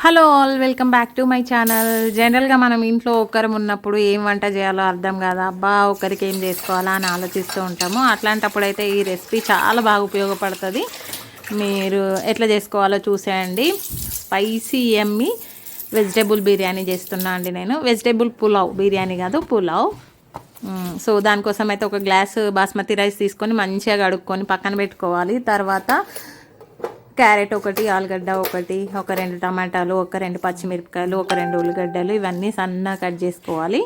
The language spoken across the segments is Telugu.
Hello all, welcome back to my channel. జనరల్గా మనం ఇంట్లో ఒక్కరం ఉన్నప్పుడు ఏం వంట చేయాలో అర్థం కాదా, అబ్బా ఒకరికి ఏం చేసుకోవాలా అని ఆలోచిస్తూ ఉంటాము. అట్లాంటప్పుడు అయితే ఈ రెసిపీ చాలా బాగా ఉపయోగపడుతుంది. మీరు ఎట్లా చేసుకోవాలో చూసేయండి. స్పైసీ ఎమ్మి వెజిటేబుల్ బిర్యానీ చేస్తున్నా అండి నేను. వెజిటేబుల్ పులావ్, బిర్యానీ కాదు పులావ్. సో దానికోసం అయితే ఒక గ్లాస్ బాస్మతి రైస్ తీసుకొని మంచిగా కడుక్కొని పక్కన పెట్టుకోవాలి. తర్వాత క్యారెట్ ఒకటి, ఆలుగడ్డ ఒకటి, ఒక 2 టమాటాలు, ఒక 2 పచ్చిమిరపకాయలు, ఒక 2 ఉల్లిగడ్డలు, ఇవన్నీ సన్నగా కట్ చేసుకోవాలి.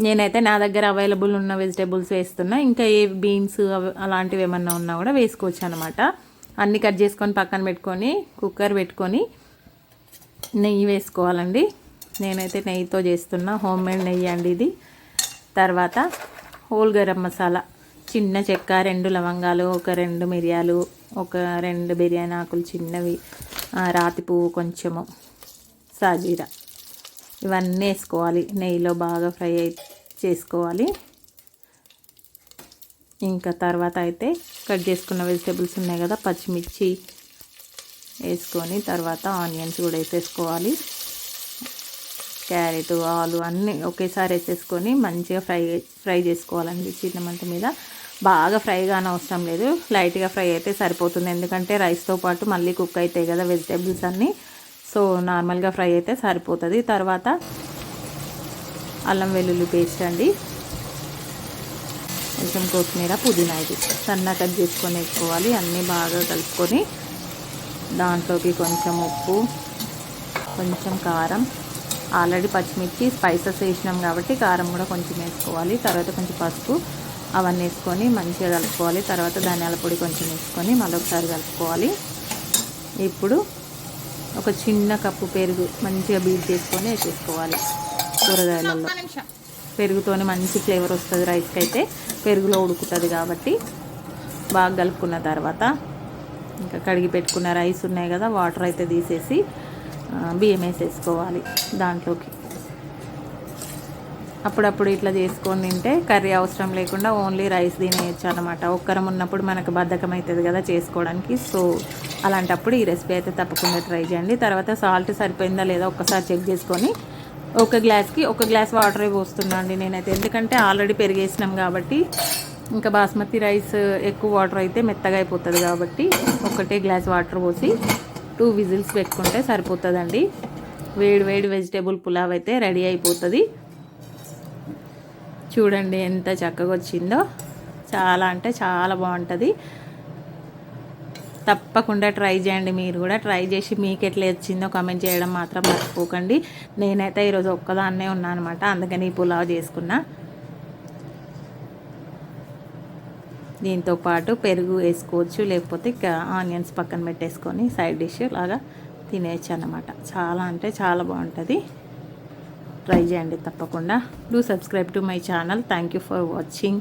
నేనైతే నా దగ్గర అవైలబుల్ ఉన్న వెజిటేబుల్స్ వేస్తున్నా. ఇంకా ఏ బీన్స్ అలాంటివి ఏమన్నా ఉన్నా కూడా వేసుకోవచ్చు అనమాట. అన్నీ కట్ చేసుకొని పక్కన పెట్టుకొని కుక్కర్ పెట్టుకొని నెయ్యి వేసుకోవాలండి. నేనైతే నెయ్యితో చేస్తున్నా, హోమ్ మేడ్ నెయ్యి అండి ఇది. తర్వాత హోల్ గరం మసాలా, చిన్న చెక్క, 2 లవంగాలు, ఒక 2 మిరియాలు, ఒక 2 బిర్యానీ ఆకులు చిన్నవి, రాతి పువ్వు కొంచెము, సాజీరా, ఇవన్నీ వేసుకోవాలి. నెయ్యిలో బాగా ఫ్రై చేసుకోవాలి. ఇంకా తర్వాత అయితే కట్ చేసుకున్న వెజిటేబుల్స్ ఉన్నాయి కదా, పచ్చిమిర్చి వేసుకొని తర్వాత ఆనియన్స్ కూడా వేసేసుకోవాలి. క్యారెట్, ఆలు అన్నీ ఒకేసారి వేసేసుకొని మంచిగా ఫ్రై చేసుకోవాలండి చిన్న మంట మీద. బాగా ఫ్రై కానీ అవసరం లేదు, లైట్గా ఫ్రై అయితే సరిపోతుంది. ఎందుకంటే రైస్తో పాటు మళ్ళీ కుక్ అవుతాయి కదా వెజిటేబుల్స్ అన్నీ. సో నార్మల్గా ఫ్రై అయితే సరిపోతుంది. తర్వాత అల్లం వెల్లుల్లి పేస్ట్ అండి, కొంచెం కొత్తిమీర, పుదీనా ఇది సన్నగా కట్ చేసుకొని వేసుకోవాలి. అన్నీ బాగా కలుపుకొని దాంట్లోకి కొంచెం ఉప్పు, కొంచెం కారం, ఆల్రెడీ పచ్చిమిర్చి స్పైసెస్ వేసినాం కాబట్టి కారం కూడా కొంచెం వేసుకోవాలి. తర్వాత కొంచెం పసుపు, అవన్నీ వేసుకొని మంచిగా కలుపుకోవాలి. తర్వాత ధనియాల పొడి కొంచెం వేసుకొని మరొకసారి కలుపుకోవాలి. ఇప్పుడు ఒక చిన్న కప్పు పెరుగు మంచిగా బీట్ చేసుకొని వేసేసుకోవాలి. కూరగాయలలో పెరుగుతోనే మంచి ఫ్లేవర్ వస్తుంది రైస్కి అయితే, పెరుగులో ఉడుకుతుంది కాబట్టి. బాగా కలుపుకున్న తర్వాత ఇంకా కడిగి పెట్టుకున్న రైస్ ఉన్నాయి కదా, వాటర్ అయితే తీసేసి బియ్యం వేసేసుకోవాలి దాంట్లోకి. అప్పుడప్పుడు ఇట్లా చేసుకొని తింటే కర్రీ అవసరం లేకుండా ఓన్లీ రైస్ తినేయచ్చు అనమాట. ఒక్కరం ఉన్నప్పుడు మనకు బద్ధకం అవుతుంది కదా చేసుకోవడానికి. సో అలాంటప్పుడు ఈ రెసిపీ అయితే తప్పకుండా ట్రై చేయండి. తర్వాత సాల్ట్ సరిపోయిందా లేదా ఒక్కసారి చెక్ చేసుకొని ఒక గ్లాస్కి ఒక గ్లాస్ వాటర్ పోస్తున్నా అండి నేనైతే. ఎందుకంటే ఆల్రెడీ పెరిగేసినాం కాబట్టి, ఇంకా బాస్మతి రైస్ ఎక్కువ వాటర్ అయితే మెత్తగా అయిపోతుంది కాబట్టి ఒకటే గ్లాస్ వాటర్ పోసి 2 విజిల్స్ పెట్టుకుంటే సరిపోతుందండి. వేడి వేడి వెజిటేబుల్ పులావ్ అయితే రెడీ అయిపోతుంది. చూడండి ఎంత చక్కగా వచ్చిందో, చాలా అంటే చాలా బాగుంటుంది. తప్పకుండా ట్రై చేయండి. మీరు కూడా ట్రై చేసి మీకు ఎట్లా వచ్చిందో కామెంట్ చేయడం మాత్రం మర్చిపోకండి. నేనైతే ఈరోజు ఒక్కదాన్నే ఉన్నాను అనమాట, అందుకని ఈ పులావ్ చేసుకున్నా. దీంతో పాటు పెరుగు వేసుకోవచ్చు, లేకపోతే ఆనియన్స్ పక్కన పెట్టేసుకొని సైడ్ డిష్ లాగా తినేయచ్చు అన్నమాట. చాలా అంటే చాలా బాగుంటుంది. ట్రై చేయండి తప్పకుండా. Do subscribe to my channel. Thank you for watching.